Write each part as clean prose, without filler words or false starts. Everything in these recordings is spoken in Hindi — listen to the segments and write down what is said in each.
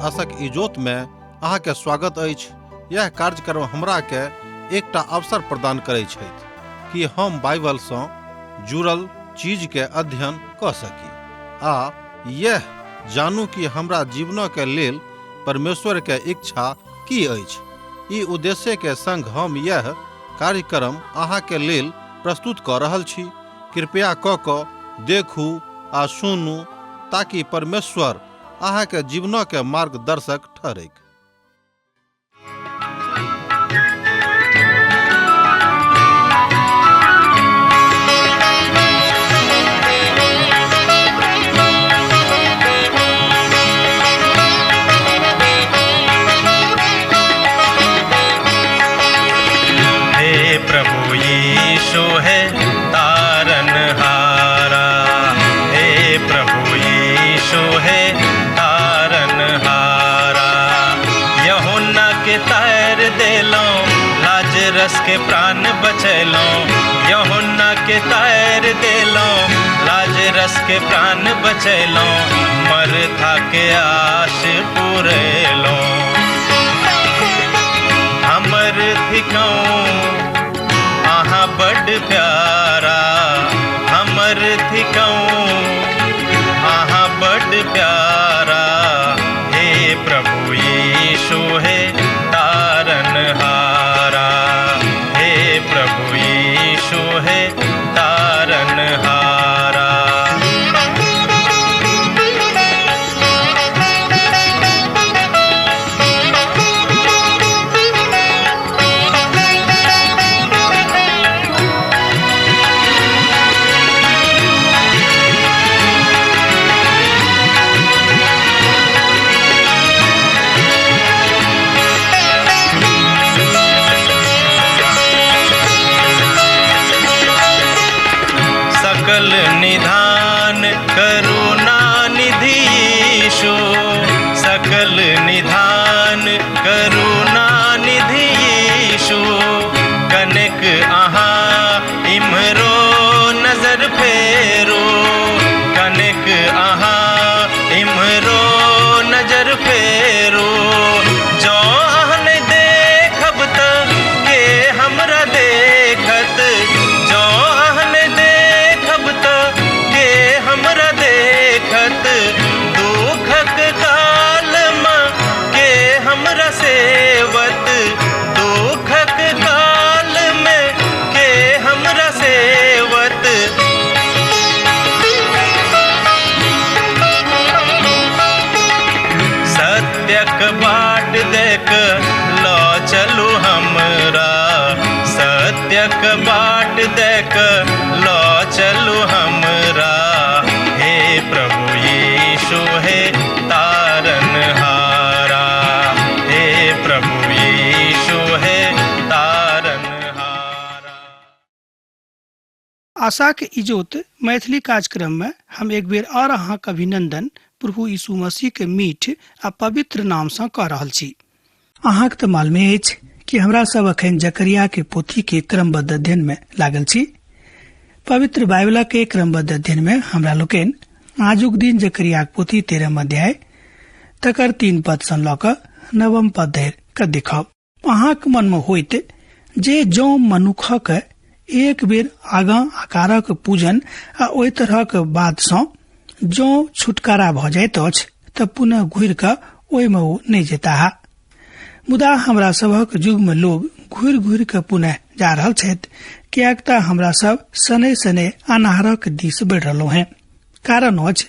आशक इजोत में अहाँ के स्वागत अछि। यह कार्यक्रम हमरा के एकटा अवसर प्रदान करैत छथि कि हम बाइबल से जुड़ल चीज के अध्ययन क सकी आ यह जानू कि हमरा जीवन के लेल परमेश्वर के इच्छा की अछि। ई उद्देश्य के संग हम यह कार्यक्रम अहाँ के लेल प्रस्तुत क रहल छी। कृपया क देखू आ सुनू ताकि परमेश्वर अहाँ के जीवन के मार्गदर्शक ठहरे। प्रभु यीशु है तारनहारा, हे प्रभु यीशु है तारनहारा। यूहन्ना के तैर देलो, लाजरस के प्राण बचैलो। यूहन्ना के तैर देलो, लाजरस के प्राण बचैलो। मरथा के आश पुरेलो, हमर थिकऊ आहा बड़ प्यारा। हमर थिकऊ आहा बड़ प्यारा, हे प्रभु यीशु है तारनहारा, हे प्रभु यीशु है तारनहारा। सकल निधान करुणा निधि यीशु, सकल निधान करुणा निधि यीशु। कनक आहाँ इमरो नजर फेरो, कनक आहाँ इमरो नजर फेरो। जो आहन देखब त के हमरा देखत, जो आहन देखब त के हमरा देखत। दुखक काल में के हमरा सेवत, दुखक काल में के हमरा सेवत। सत्यक बाट देख लो चलू हमरा, सत्यक बाट देख लो चलू हमरा। हे प्रभु यीशु है तारनहारा, हे प्रभु यीशु है तारनहारा। आशा के इजोत मैथिली कार्यक्रम में हम एक बेर और अहाँ के अभिनंदन प्रभु यीशु मसीह के मीठ आ पवित्र नाम से कह रहल छी। अहाँ के तो मालूमे अछि कि हमरा सब अखन जकरिया के पोथी के क्रमबद्ध अध्ययन में लागल छी। पवित्र बाइबल के क्रमबद्ध अध्ययन में हमरा लोकन आजुक दिन जकरिया के पोथी 13 अध्याय तकर 3 पद से ल क 9 पद धरि के देखब। अहाँ के मन में होइत जे जो मनुखक एक बेर आगा आकारक पूजन आ ओहि तरह के बाद से जो छुटकारा भ जाइत अछि त पुनः घुरि क ओहि में ओ नहीं जेता। मुदा हमरा सबक युग में लोग घुरि घुरि क पुनः जा रहल छथि, कियाक त हमरा सब सने सने अनाहरक दिस बढ़ रहलो हैं। कारण अछि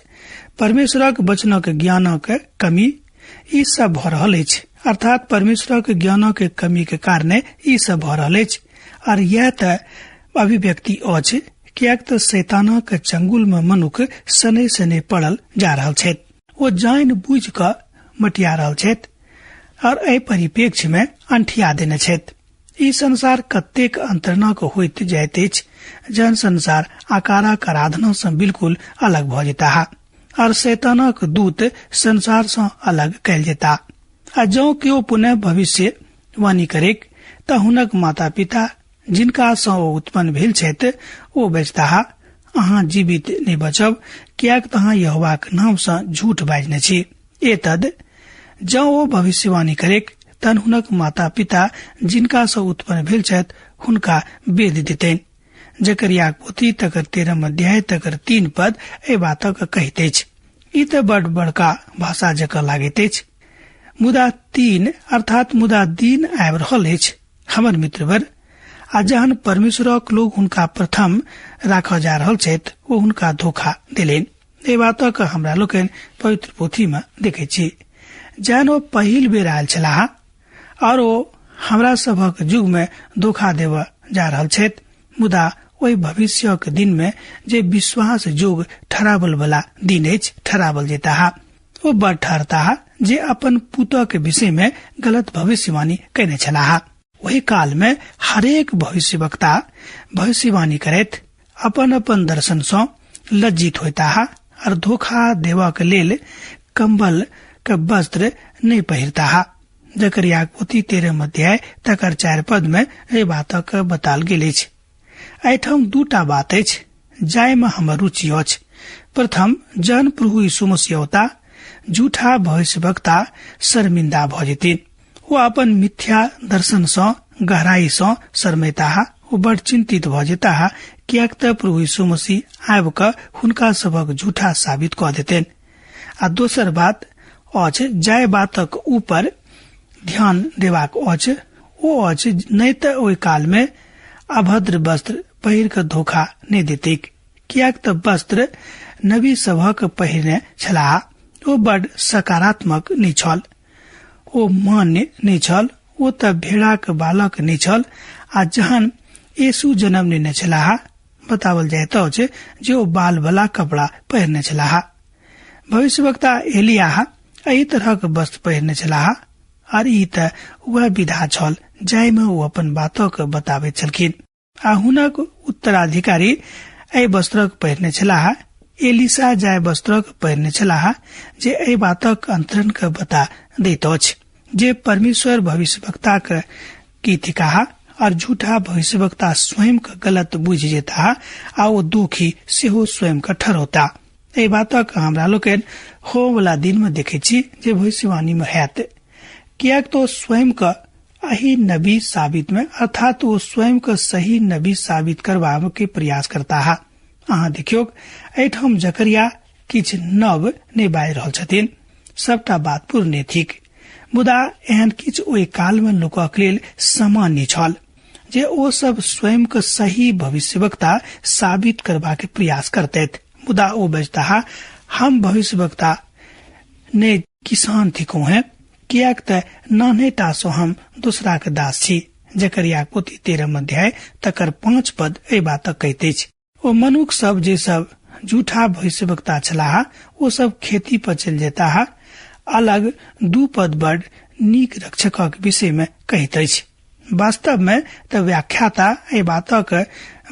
परमेश्वरक वचनक ज्ञानक कमी ई सब भ रहल अछि, अर्थात परमेश्वरक ज्ञानक कमी के कारणे ई सब भ रहल अछि। और यह त अभिव्यक्ति अछि कियाक त शैतानक चंगुल में मनुख सने सने पड़ल जा रहल छथि। ओ जानि बुझ क मटिया रहल छथि और एहि परिप्रेक्ष्य में अंठिया देने छथि। ई संसार कतेक अंतरनक होइत जाइत अछि, जहन संसार आकारक आराधना से बिल्कुल अलग भ जेता और शैतानक दूत संसार से अलग कैल जेता। आ जो केओ पुनः भविष्य वाणी करेक त हुनक माता पिता जिनका सँ ओ उत्पन्न भेल छथि ओ बजताह, अहाँ जीवित नहीं बचब, कियाक तहाँ यहोवाक नाम सँ झूठ बाजने छी। एतद जँ ओ भविष्यवाणी करेक तन हुनक माता पिता जिनका सँ उत्पन्न भेल छथि हुनका वेद देतनि। जकरियाक पोथी तकर 13 अध्याय तकर 3 पद एहि बातक कहैत अछि। ई तऽ बड़ बड़का भाषा जकाँ लागैत अछि। मुदा 3 अर्थात मुदा दिन आबि रहल अछि हमर मित्रवर, आ जहन परमेश्वरक लोग हुनका प्रथम राखऽ जा रहल छथि ओ हुनका धोखा देलनि। एहि बातक हमरा लोकनि पवित्र पोथी में देखै छी। जहन ओ पहिल बेर आयल छलाह और ओ हमरा सभक युग में धोखा देव जा रहल छथि, मुदा ओहि भविष्यक दिन में जे विश्वास जोग ठहरावल वाला दिन अछि ठहरावल जेताह। ओ बड़ ठहरताह जे अपन पुतः के विषय में गलत भविष्यवाणी कयने छलाह। वही काल में हरेक भविष्यवक्ता भविष्यवाणी करैत अपन अपन दर्शन सँ लज्जित होताह और धोखा देवा लेल कंबल के वस्त्र नहीं पहिरताह। जकरिया पोथी 13 अध्याय तकर 4 पद में एहि बातक बताल गेल अछि। एहिठाम 2टा बात अछि जाय में हमर रुचि अछि। प्रथम, जहन प्रभु यीशु मसीह औता झूठा भविष्यवक्ता शर्मिंदा भ जेथिन। ओ अपन मिथ्या दर्शन सँ गहराई सँ शर्मेताह। ओ बड़ चिंतित भ जेताह, कियाक त प्रभु यीशु मसीह आबि क हुनका सभक झूठा साबित क देतनि। आ दोसर बात अछि जाय बातक ऊपर ध्यान देबाक अछि। ओ अछि नहीं त ओहि काल में अभद्र वस्त्र पहिर क धोखा नहीं देतिक, कियाक त वस्त्र नबी सभक पहिरने छलाह। ओ बड़ सकारात्मक नहीं छल, ओ मान्य नहीं छल, ओ त भेड़ाक बालक नहीं छल। आ जहन यीशु जन्म लेने छलाह बतावल जाइत अछि जे ओ बाल वाला कपड़ा पहिरने छलाह। भविष्यवक्ता एलियाह एही तरहक वस्त्र पहिरने छलाह और ई त वह विधा छल जाय में ओ अपन बातक बताबैत छलखिन। आ हुनक उत्तराधिकारी एहि वस्त्रक पहिरने छलाह। एलिसा जाय वस्त्रक पहिरने छलाह जे एहि बातक अंतरण के बता दैत अछि जे परमेश्वर भविष्यवक्ता की थिकाह और झूठा भविष्यवक्ता स्वयं के गलत बुझि जेता आ ओ दुखी सेहो स्वयं के ठहरौता। एहि बातक हमरा लोकनि हो वाला दिन में देखे छी जे भविष्यवाणी में हैत, कियाक तो स्वयं का अही नबी साबित में अर्थात वो स्वयं का सही नबी साबित करबा के प्रयास करता है। अहाँ देखियो एठाम जकरिया किछ नव नहीं बाजि रहल छथिन, सबटा बात पुरने थिक। मुदा एहन किछ ओहि काल में लोकक लेल सामान्य छल जे ओ सब स्वयं के सही भविष्यवक्ता साबित करबा के प्रयास करतैथ। मुदा ओ बजता हम भविष्यवक्ता ने किसान थिको हैं, कियाक त नानेटा सो हम दूसरा के दास छी। जकरिया पोथी 13 अध्याय तकर 5 पद एहि बातक कहैत अछि। ओ मनुख सब जे सब झूठा भविष्यवक्ता छलाह ओ सब खेती पर चल जेता है। अलग 2 पद बड़ नीक रक्षकक विषय में कहैत अछि। वास्तव में त व्याख्याता एहि बातक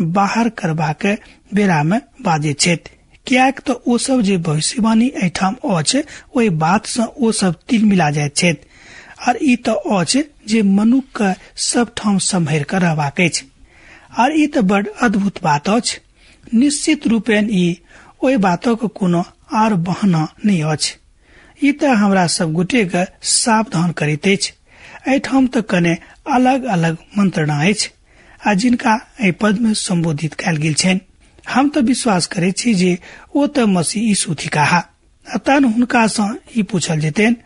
बाहर करबाक बेरा में बाजै छथि, कियाक त ओ सब जे भविष्यवाणी एठाम अछि ओहि बात सँ ओ सब तिल मिला जाइत छथि। और ई त अछि जे मनुख के सब ठाम सम्हर कर रहबाक अछि। और ई त बड़ अद्भुत बात अछि। निश्चित रूपेण ई ओहि बातक कोनो आर बहाना नहीं अछि। ई त हमरा सब गोटे के सावधान करैत अछि। एठाम त कने अलग अलग मंत्रणा अछि आ जिनका एहि पद में संबोधित कयल गेल छनि। हम त विश्वास करे छी जे ओ त मसीह यीशु थिकाह। अतः हुनका सँ ई पूछल जेतनि,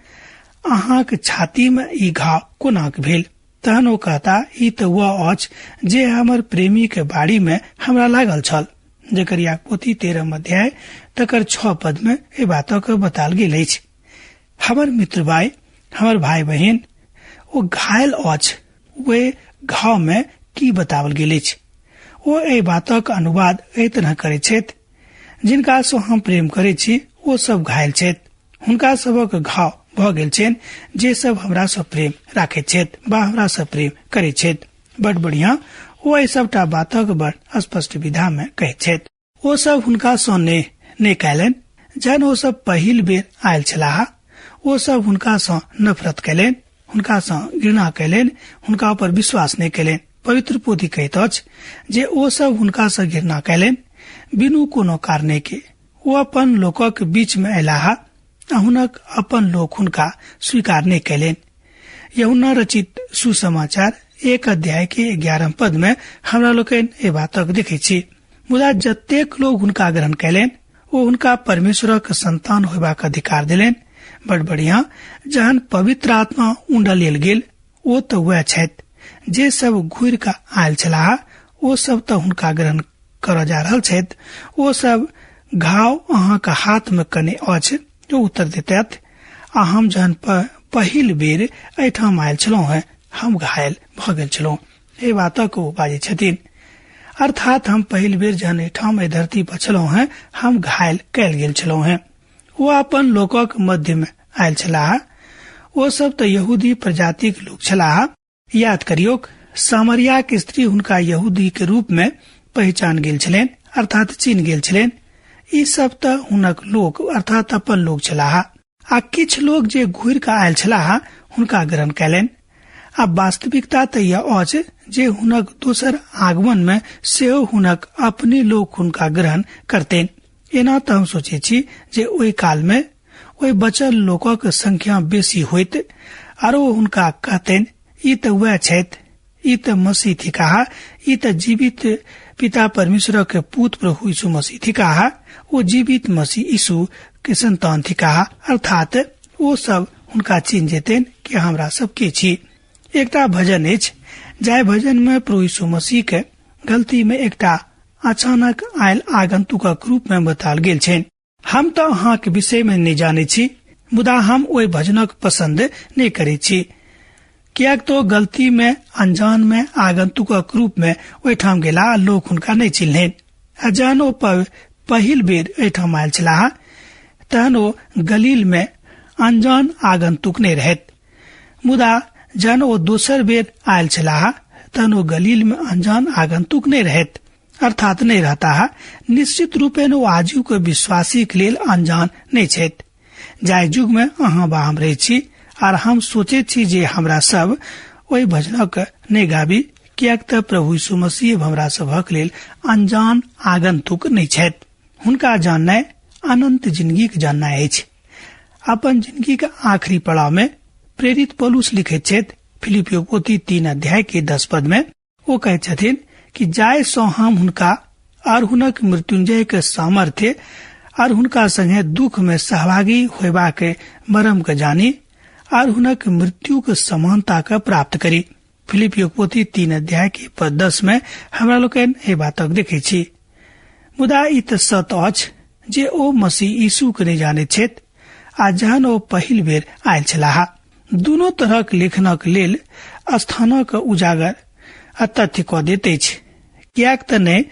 अहाँक छाती में ई घाव कोना भेल? तहन ओ कहता, ई त वह अछि जे हमर प्रेमी के बाड़ी में हमरा लागल छल। जकरिया पोथी 13 अध्याय तकर 6 पद में ए बातक बताल गेल अछि। हमर मित्र भाई, हमर भाई बहन, ओ घायल अछि। वे घाव में की बतावल गेल अछि? ओ एहि बातक अनुवाद एहि तरह करे छथि, जिनका सँ हम प्रेम करे छी ओ सब घायल छथि। हुनका सबक घाव भ गेल छनि जे सब हमरा सँ प्रेम राखे छथि बा हमरा सँ प्रेम करे छथि। बड़ बढ़िया ओ एहि सबटा बातक बड़ स्पष्ट विधा में कहै छथि। ओ सब हुनका सँ ने कयलनि। जहन ओ सब पहिल बेर आयल छलाह ओ सब हुनका सँ नफरत कयलनि, हुनका सँ घृणा कयलनि, हुनका पर विश्वास नहीं कयलनि। पवित्र पोथी कहैत अछि जे ओ सब हुनका सँ घृणा कयलनि बिनु कोनो कारणे के। ओ अपन लोकक बीच में अयलाह हुनक अपन लोक हुनका स्वीकार नहीं कैलेन। यूहन्ना रचित सुसमाचार 1 अध्याय के 11 पद में हमरा लोकन ए बातक देखे छी। मुदा जतेक लोग हुनका ग्रहण कैलेन वो हुनका परमेश्वरक संतान होबाक अधिकार दिलेन। बड़ बढ़िया, जहन पवित्र आत्मा उंडा लेल गेल वो तो वह छथि जे सब घुर का आयल छलाह, वो सब तो हुनका ग्रहण कर जा रहल छथि। वो सब घाव अहाँ का हाथ में कने अछि जो उत्तर देतैथ, आ हम जहन पहिल बेर एठाम आयल छलहुँ हैं, हम घायल भ गेल छलहुँ। ए बातक ओ बाजै छथिन, अर्थात हम पहिल बेर जहन एठाम ए धरती पर छलहुँ हैं, हम घायल कैल गेल छलहुँ हैं। वो अपन लोकक मध्य में आयल छलाह। वो सब तो यहूदी प्रजाति के लोग छलाह। याद करियो, सामरिया के स्त्री हुनका यहूदी के रूप में पहचान गेल छलेन, अर्थात चिन्ह गेल छलेन। ई सब तो हुनक लोग अर्थात अपन लोग छलाह। आ किछ लोग जे घुर का आयल छलाह हुनका ग्रहण कैलेन। अब वास्तविकता तो यह अछि जे हुनक दोसर आगमन में सेहो हुनक अपने लोग हुनका ग्रहण करतेन। एना तो हम सोचे छी जे ओहि काल में ओहि बचल लोकक संख्या बेसी होइत, आरो हुनका कहतेन ई तो वह छथि, ई तो मसीह थी कहा, ई तो जीवित पिता परमेश्वर के पुत्र प्रभु यीशु मसीह थी कहा, वो जीवित मसीह यीशु के संतान थी कहा। अर्थात वो सब हुनका चिन्ह जेतेन कि हमरा सब के छी। एकटा भजन अछि, जाय भजन में प्रभु यीशु मसीह के गलती में एकटा अचानक आयल आगंतुकक रूप में बताल गेल छेन। हम तो अहाँ के विषय में नहीं जाने छी, मुदा हम ओहि भजनक पसंद नहीं करे छी, कियाक तो गलती में अनजान में आगंतुकक रूप में ओहिठाम गेला लोग हुनका नहीं चिन्हलेन। जहन ओ पहिल बेर एहिठाम आयल छलाह तहन ओ गलील में अनजान आगंतुक नहीं रहत, मुदा जहन ओ दोसर बेर आयल छलाह तहन ओ गलील में अनजान आगंतुक नहीं रहत, अर्थात नहीं रहता है। निश्चित रूपे वो आजू के विश्वासी के लेल अनजान नहीं छथि। जाय युग में अहाँ बा हम रहे छी, और हम सोचे छी जे हमरा सब ओहि भजनक नहीं गाबी, कियाक त प्रभु यीशु मसीह हमरा सबक लेल अनजान आगंतुक नहीं छथि। हुनका जाननाइ अनंत जिंदगी के जाननाइ अछि। अपन जिंदगी के आखिरी पड़ाव में प्रेरित पौलुस लिखैत छथि फिलिपियो पोथी 3 अध्याय के 10 पद में, वो कहै छथिन कि जाय सो हम हुनका और हुनक मृत्युंजय के सामर्थ्य और हुनका संगे दुख में सहभागी होबा के मरम के जानी और हुनक मृत्यु के समानता का प्राप्त करी। फिलिपियो पोथी 3 अध्याय के पद 10 में हमरा लोकन ए बातक देखे छी। मुदा ई त सत अछि जे ओ मसीह यीशु के नहीं जाने छथि, आ जहन ओ पहिल बेर आयल छलाह। दुनू तरहक लेखनक लेल स्थानक उजागर आ तथ्य क देते अछि, कियाक त ने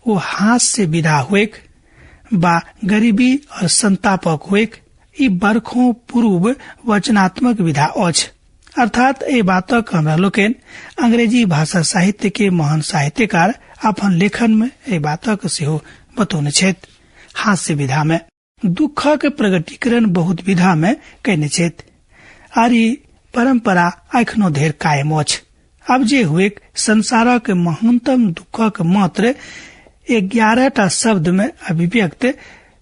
ओ हाथ से विदा होएक बा गरीबी और संतापक होएक, ई बरखों पूर्व वचनात्मक विधा अछि। अर्थात ए बातक हमरा लोकन अंग्रेजी भाषा साहित्य के महान साहित्यकार अपन लेखन में ए बातक सेहो बतौने छथि। हाथ से विधा में दुखक प्रगटीकरण बहुत विधा में कहने छथि, आर ई परंपरा अखनो धरि कायम अछि। अब जे हुए संसारक महानतम दुखक मात्र 11टा शब्द में अभिव्यक्त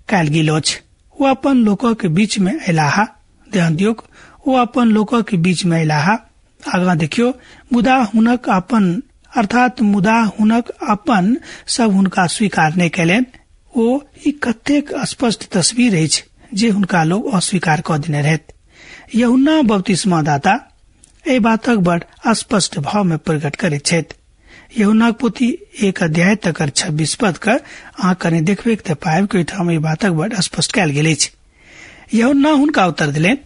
कयल गेल अछि। वो अपन लोकों के बीच में अयलाह। ध्यान दियौ, वो अपन लोकों के बीच में अयलाह। आगा देखियो, मुदा हुनक अपन सब हुनका स्वीकार नहीं कैलेन। ओ ई कतेक स्पष्ट तस्वीर अछि जे हुनका लोग अस्वीकार क देने रहत। यूहन्ना बपतिस्मादाता ए बातक बड़ स्पष्ट भाव में प्रकट करैत छथि। यूहन्ना पोथी 1 अध्याय तक 26 पद के अहाँ कने देखबे त पाएब कि ठाम ए बातक बड़ स्पष्ट कयल गेल अछि। यूहन्ना हुनका उत्तर दिलेन,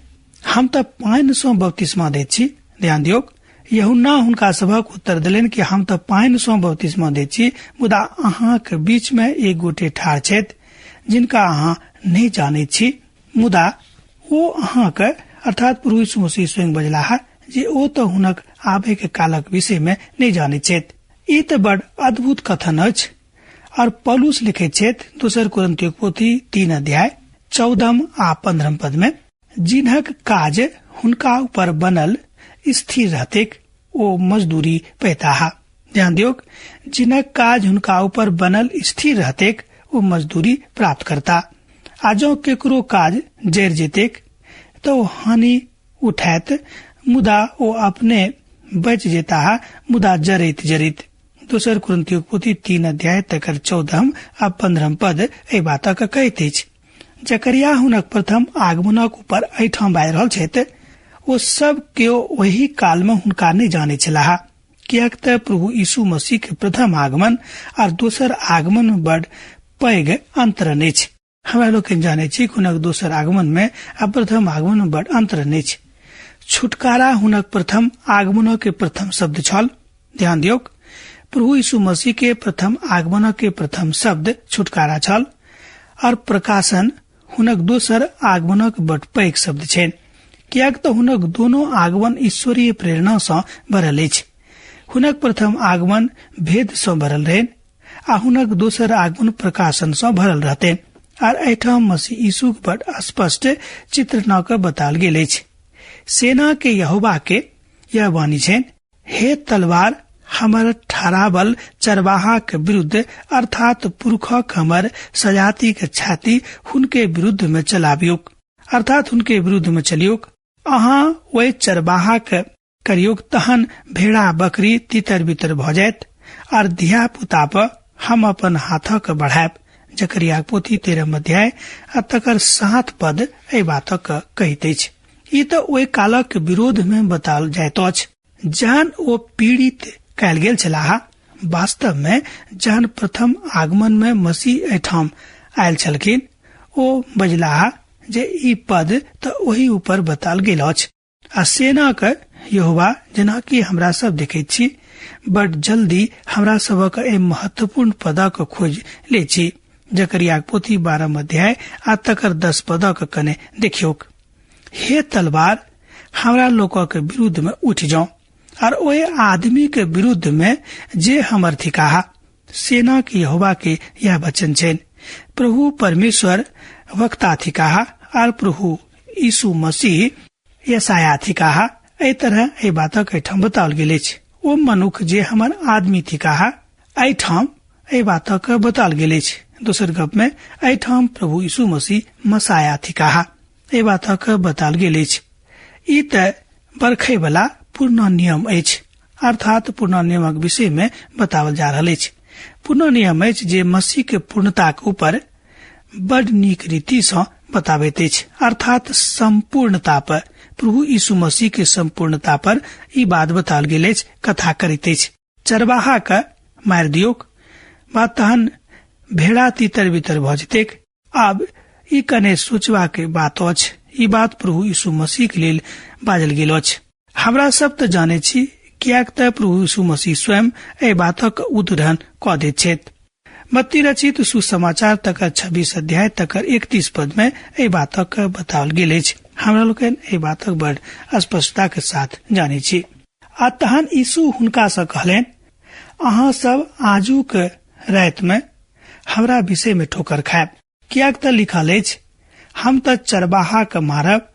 हम त पानि सँ बपतिस्मा दैत छी। ध्यान दियौ, यूहन्ना हुनका सभक उत्तर दिलेन कि हम त पानि सँ बपतिस्मा दैत छी, मुदा अहाँ के बीच में एक गोटे ठाढ़ छथि जिनका अहाँ नहीं जानैत छी, मुदा ओ अहाँ के अर्थात प्रभु यीशु मसीह स्वयं बजलाह जे ओ तो हुनक आबे के कालक विषय में नहीं जाने छथि। ई तो बड़ अद्भुत कथन अछि। और पौलुस लिखे छथि 2 कुरिन्थियों पोथी 3 अध्याय 14 आ 15 पद में, जिन्हक काज हुनका ऊपर बनल स्थिर रहतेक ओ मजदूरी पैताहा। ध्यान दियो, जिन्हक काज हुनका ऊपर बनल स्थिर रहतेक ओ मजदूरी प्राप्त करता। आजो केकरो काज जर जेतेक तो हानि उठैत, मुदा ओ अपने बच जेता मुदा जरित जरित। दोसर कुरिन्थियों पोथी 3 अध्याय तकर 14 आ 15 पद ए बातक कहैत अछि। जकरिया हुनक प्रथम आगमनक ऊपर एहिठाम बाजि रहल छथि। ओ सब केओ वही काल में हुनका नहीं जाने छलाह, कियाक त प्रभु यीशु मसीह के प्रथम आगमन और दोसर आगमन में बड़ पैघ अंतर अछि। हमरा लोग जाने छी हुनक दोसर आगमन में आ प्रथम आगमन में बड़ अंतर अछि। छुटकारा हुनक प्रथम आगमन के प्रथम शब्द छल। ध्यान दियौक, प्रभु यीशु मसीह के प्रथम आगमन के प्रथम शब्द छुटकारा छल और प्रकाशन हुनक दोसर आगमनक बड़ पैघ शब्द छनि, कियाक त हुनक दोनों आगमन ईश्वरीय प्रेरणा सँ भरल अछि। हुनक प्रथम आगमन भेद सँ भरल रहनि आ हुनक दोसर आगमन प्रकाशन सँ भरल रहतनि। और एहिठाम मसीह यीशु बड़ स्पष्ट चित्र न के बताल गेल अछि। सेना के यहोवा के यह वाणी छनि, हे तलवार हमर ठहरावल चरवाहा के विरुद्ध अर्थात पुरखक हमर सजाति के छाती हुनके विरुद्ध में चलाबियोक, अर्थात हुनके विरुद्ध में चलियोक। अहाँ वही चरवाहा के करियोक, तहन भेड़ा बकरी तितर बितर भ जायत और धिया पुता पर हम अपन हाथक बढ़ायब। जकरिया पोथी 13 अध्याय आ तकर 7 पद ए बातक कहैत अछि। ई त ओहि कालक विरोध में बताल जाइत अछि जहन ओ पीड़ित कयल गेल छलाह। वास्तव में जहन प्रथम आगमन में मसीह एठाम आयल छलखिन, ओ बजलाह जे ई पद त ओही ऊपर बताल गेल अछि। आ सेना के यहोवा जेना कि हमरा सब देखैत छी, बड़ जल्दी हमरा सबक ए महत्वपूर्ण पदक खोज ले छी। जकरिया पोथी 12 अध्याय आ तकर 10 पदक कने देखियोक। हे तलवार हमरा लोक के विरुद्ध में उठ जाओ और ओए आदमी के विरुद्ध में जे हमर थिकाहा। सेना के यहोवा के यह वचन छेन, प्रभु परमेश्वर वक्ता थिकाहा और प्रभु यीशु मसीह यसाया थिकाहा। ए तरह ए बातक एठाम बताओल गेल अछि। ओ मनुख जे हमर आदमी थिकाहा, एठाम ए बातक बताओल गेल अछि। दोसर गप में एठाम प्रभु यीशु मसीह मसाया थिकाहा ए बातक बताल गेल अछि। ई त बरखे वाला पूर्ण नियम अछि, अर्थात पूर्ण नियमक विषय में बतावल जा रहल अछि। पूर्ण नियम अछि जे मसीह के पूर्णता के ऊपर बड़ नीक रीति सँ बताबैत अछि, अर्थात संपूर्णता पर, प्रभु यीशु मसीह के संपूर्णता पर ई बात बताल गेल अछि, कथा करित अछि। चरवाहा के मारि दियोक बा तहन भेड़ा तितर बितर भ जेतेक। आब ई कने सोचवा के बात अछि। ई बात प्रभु यीशु मसीह के लेल बाजल गेल अछि। हमरा सब त जाने छी, कियाक त प्रभु यीशु मसीह स्वयं ए बातक उद्धरण क दैत छथि। मत्ती रचित सुसमाचार तकर 26 अध्याय तकर 31 पद में ए बातक बताओल गेल अछि। हमरा लोकन ए बातक बड़ स्पष्टता के साथ जाने छी। आ तहन यीशु हुनका सँ कहलनि, अहाँ सब आजुक राति में हमरा विषय में ठोकर खायब, कियाक त लिखल अछि, हम त चरवाहा के मारब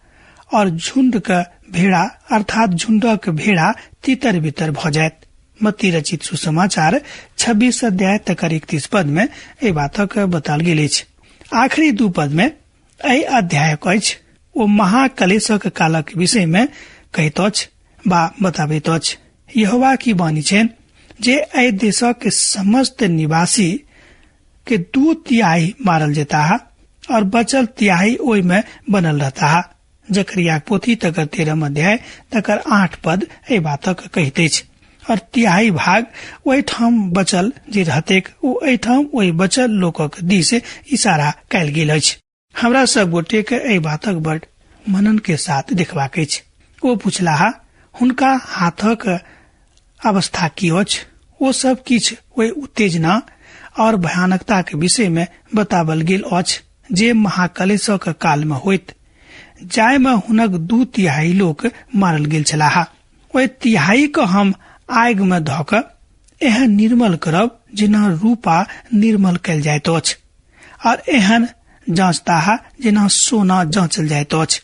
और झुंड के भेड़ा अर्थात झुंडक भेड़ा तितर बितर भ जायत। मत्ती रचित सुसमाचार 26 अध्याय तकर 31 पद में ए बातक बताल गेल अछि। आखिरी 2 पद में ए अध्याय अछि ओ महाकलेशक कालक विषय में कहैत अछि बा बताबैत अछि। यहोवा की वाणी छनि जे ए देशक समस्त निवासी के 2/3 मारल जेता और बचल 1/3 ओहि में बनल रहता। जकरिया पोथी तकर 13 अध्याय तकर 8 पद ए बातक कहैत अछि। और 1/3 भाग ओहि ठाम बचल जे रहतेक, ओ एठाम ओहि बचल लोकक दिस इशारा कयल गेल अछि। हमरा सब गोटे के ए बातक बड़ मनन के साथ देखबाक अछि। ओ पुछलाहा, हुनका हाथक अवस्था की अछि? ओ सब किछ ओहि उत्तेजना और भयानकता के विषय में बतावल गेल अछि जे महाकलेशक काल में होइत, जाय में हुनक 2/3 लोक मारल गेल छलाह। ओहि 1/3 के हम आगि में ध क एहन निर्मल करब जेना रूपा निर्मल कयल जाइत अछि, और एहन जांचता जेना सोना जांचल जाइत अछि।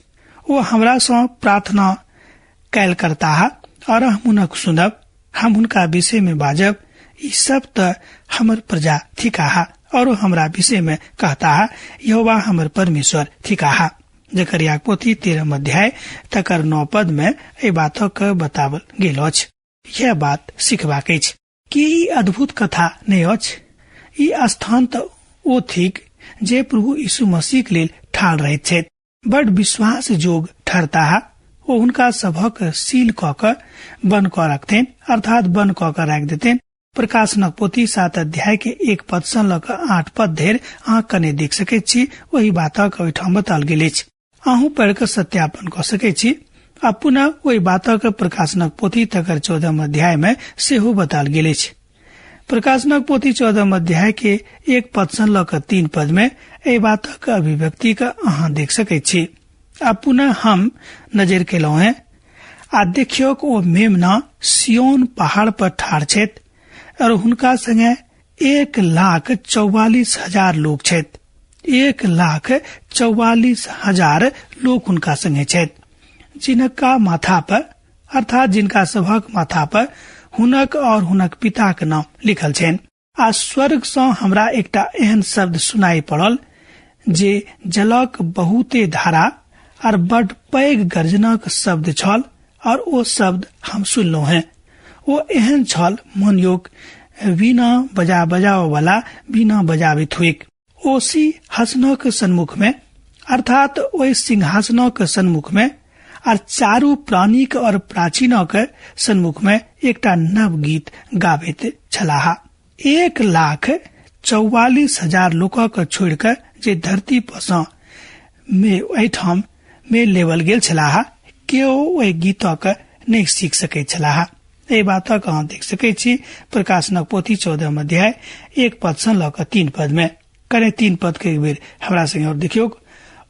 ओ हमरा सँ प्रार्थना कैल करता और हम हुनक सुनब, हम हुनका विषय में बाजब। ई सब त हमर प्रजा थिकाहा और हमरा विषय में कहता है यहोवा हमर परमेश्वर ठिकाहा। जकरिया पोथी 13 अध्याय तकर 9 पद में ए बातों के बतावल गेल अछि। यह बात सिखबाक अछि कि ई अद्भुत कथा नहीं अछि। ई स्थान तो ओ थिक जे प्रभु यीशु मसीह के लेल ठाड़ रहे छथि। बड़ विश्वास जोग ठहरता है। वो उनका सभक सील क बन क रखते अर्थात बन क राख देते। प्रकाशनक पोथी 7 अध्याय के 1 पद से लक 8 पद धरि अहाँ कने देख सके छी। वही बातक ओहिठाम बताल गेल अछि। अहूँ पढ़ के सत्यापन क सके छी। अब पुनः वही बातक प्रकाशनक पोथी तकर 14 अध्याय में सेहो बताल गेल अछि। प्रकाशनक पोथी 14 अध्याय के 1 पद से लक 3 पद में ए बातक अभिव्यक्ति का अहाँ देख सके छी। अब पुनः हम नजर केलहुँ हैं आ देखियो ओ मेमना सियोन पहाड़ पर ठाड़ छथि और हुनका संगे 1,44,000 लोग छथि। 1,44,000 लोग हुनका संगे छथि जिनका माथा पर अर्थात जिनका सभक माथा पर हुनक और हुनक पिता के नाम लिखल छनि। आ स्वर्ग से हमरा एकटा एहन शब्द सुनाई पड़ल जे जलक बहुते धारा और बड़ पैघ गर्जनक शब्द छल और ओ शब्द हम सुनलहुँ हैं। वो एहन छल मन योग वीणा बजाओ वाला वीणा बजावित हुईक। ओ सिंहासनक सन्मुख में अर्थात ओहि सिंहासनक सन्मुख में और चारू प्राणिक और प्राचीनक सन्मुख में एकटा नव गीत गाबैत छलाह। 1,44,000 लोकक छोड़ कर जे धरती पर में एठाम में लेवल गेल छलाह केओ ओहि गीतक नहीं सीख सके छलाह। ए बातक अहाँ देख सके छी प्रकाशनक पोथी 14 अध्याय 1 पद से लक 3 पद में। करे 3 पद के एक बेर हमरा संगे और देखियो।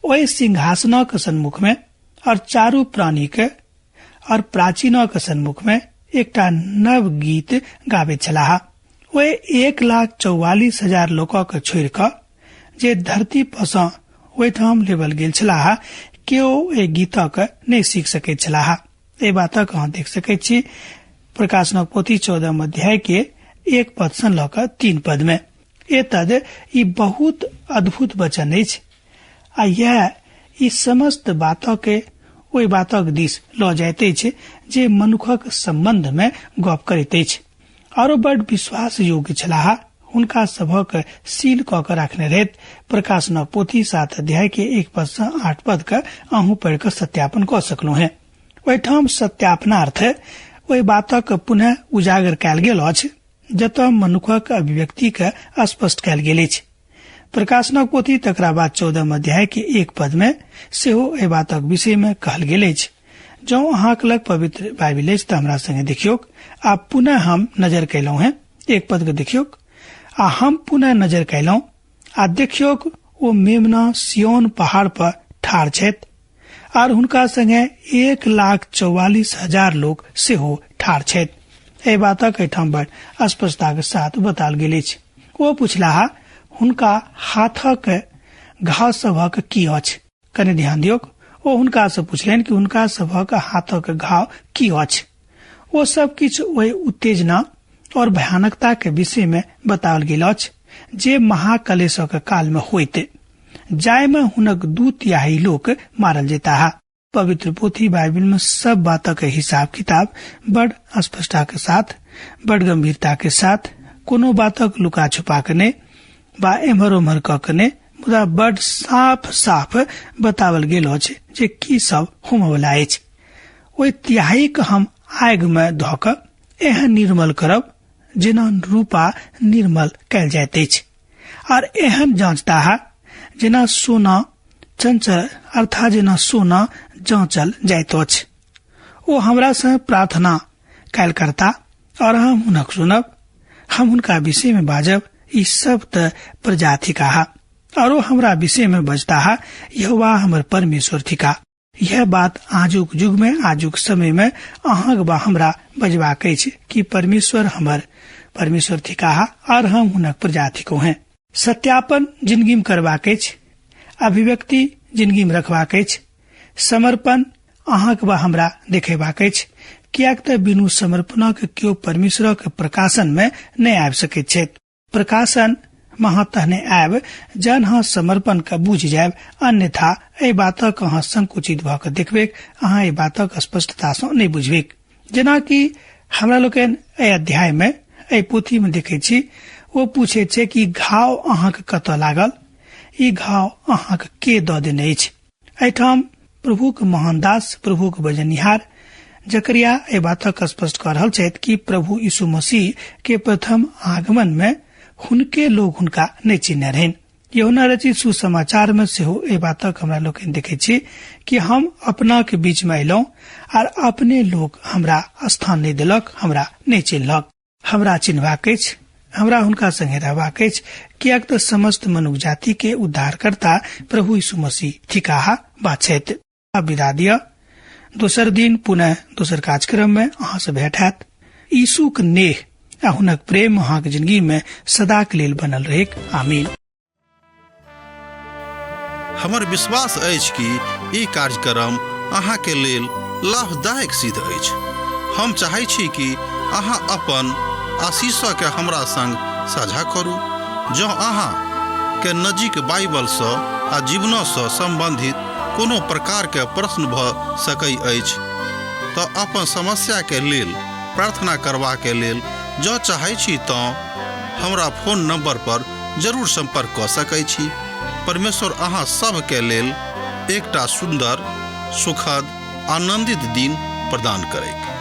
ओहि सिंहासनक सन्मुख में और चारू प्राणी के और प्राचीनक सन्मुख में एकटा नव गीत गाबे छलाह। वे 1,44,000 लोकक छोड़ क जे धरती पर ओहिठाम लेवल गेल छलाह केओ ए गीतक नहीं सीख सके छलाह। ए बातक अहाँ देख सके छी प्रकाशनक पोथी 14 अध्याय के 1 पद से लक 3 पद में। एतद ई बहुत अद्भुत वचन अछि आ यह ई समस्त बातों के ओहि बातक दिस ल जाइत अछि जे मनुखक संबंध में गप करैत अछि और बड़ विश्वास योग्य छलाह। हुनका सभक सील क राखने रहत। प्रकाशनक पोथी 7 अध्याय के 1 पद से 8 पद का अहूँ पढ़ कर सत्यापन क सकलहुँ हैं। ओहिठाम सत्यापनार्थ ओहि बातक पुनः उजागर कयल गेल अछि जतऽ मनुखक अभिव्यक्ति के स्पष्ट कयल गेल अछि। प्रकाशनक पोथी तकरा बाद 14 अध्याय के 1 पद में सेहो एहि बातक विषय में कहल गेल अछि। जो अहाँक लग पवित्र बाइबिल अछि तऽ हमरा संगे देखियो। आब पुनः हम नजर कैलहुँ हैं 1 पद के देखियो। आ हम पुनः नजर कैलहुँ आ देखियो ओ मेमना सियोन पहाड़ पर ठाड़ छथि और हुनका संगे 1,44,000 लोग सेहो ठाड़ छथि। एहि बातक एहिठाम बड़ स्पष्टता के साथ बताल गेल अछि। ओ पुछलाह हुनका हाथक घाव सभक की अछि। कने ध्यान दियौ। ओ हुनका से पूछलनि कि हुनका सभक हाथक घाव की अछि। ओ सब किछु ओहि उत्तेजना और भयानकता के विषय में बताओल गेल अछि जे महाकलेशक काल में होइत जाय में हुनक 2/3 लोग मारल जेता है। पवित्र पोथी बाइबिल में सब बातों के हिसाब किताब बड़ स्पष्टता के साथ बड़ गंभीरता के साथ कोनो बातक लुका छुपा के ने बा एम्हर ओम्हर क ने मुदा बड़ साफ साफ बतावल गेल अछि जे की सब होम वाला अछि। ओहि तिहाई के हम आग में धो क एहन निर्मल करब जेना रूपा निर्मल कयल जाइत अछि और एहन जांचता है जेना सोना चंचल अर्थात जेना सोना जांचल जाइत अछि। ओ हमरा से प्रार्थना कयल करता और हम हुनक सुनब। हम हुनका विषय में बाजब। ई सब त प्रजाति का है और हमरा विषय में बजता है यहोवा हमर परमेश्वर थिका। यह बात आजुक युग में आजुक समय में अहाँक बा हमरा बजबाक अछि कि परमेश्वर हमर परमेश्वर थिका है और हम हुनक प्रजाति को हैं। सत्यापन जिंदगी में करबाक अछि। अभिव्यक्ति जिंदगी में रखबाक अछि। समर्पण अहाँक बा हमरा देखेबाक अछि। कियाक त बिनु समर्पणक केओ परमेश्वरक प्रकाशन में नहीं आबि सकैत छथि। प्रकाशन वहां तहने आयब जन हाँ समर्पण का बुझ जायब, अन्यथा ए बातक अहाँ संकुचित भ के देखबे, अहाँ ए बातक स्पष्टता से नहीं बुझबे। जेना कि हमरा लोकन ए अध्याय में ए पोथी में देखे छी, वो पूछे छे कि घाव अहाँ के कतऽ लागल, ई घाव अहाँ के द देने अछि। एठाम प्रभु के महान दास, प्रभु के बजनिहार जकरिया ए बातक स्पष्ट कर रहल छथि कि प्रभु यीशु मसीह के प्रथम आगमन में हुनके लोग हुनका नहीं चिन्ह रहन। यूहन्ना रचित सुसमाचार में से ए बातक हमरा लोग देखे छी कि हम अपना के बीच में अयलौं और अपने लोग हमरा स्थान नहीं दिलक, हमरा नहीं चिन्हलक। हमरा चिन्हबाक अछि, हमरा हुनका संगे रहबाक अछि, कियाक तऽ समस्त मनुष्य जाति के उद्धारकर्ता प्रभु यीशु मसीह थिकाहा बात छथि। विदा दिया, दोसर दिन पुनः दोसर कार्यक्रम में अहाँ से भेट हैत। यीशु के नेह आ हुनक प्रेम अहाँ के जिंदगी में सदा के लेल बनल रहे। आमीन। हमर विश्वास अछि कि ई कार्यक्रम अहाँ के लेल लाभदायक सिद्ध अछि। हम चाहै छी कि अहाँ अपन आशीषक के हमरा संग साझा करू। जँ अहाँ के नजीक बाइबल से आ जीवन से संबंधित कोनो प्रकार के प्रश्न भ सकै अछि तऽ अपन समस्या के लेल प्रार्थना करबा के लेल जँ चाहै छी तऽ हमरा फोन नंबर पर जरूर संपर्क कऽ सकै छी। परमेश्वर अहाँ सब के लेल एकटा सुंदर, सुखद, आनंदित दिन प्रदान करैक।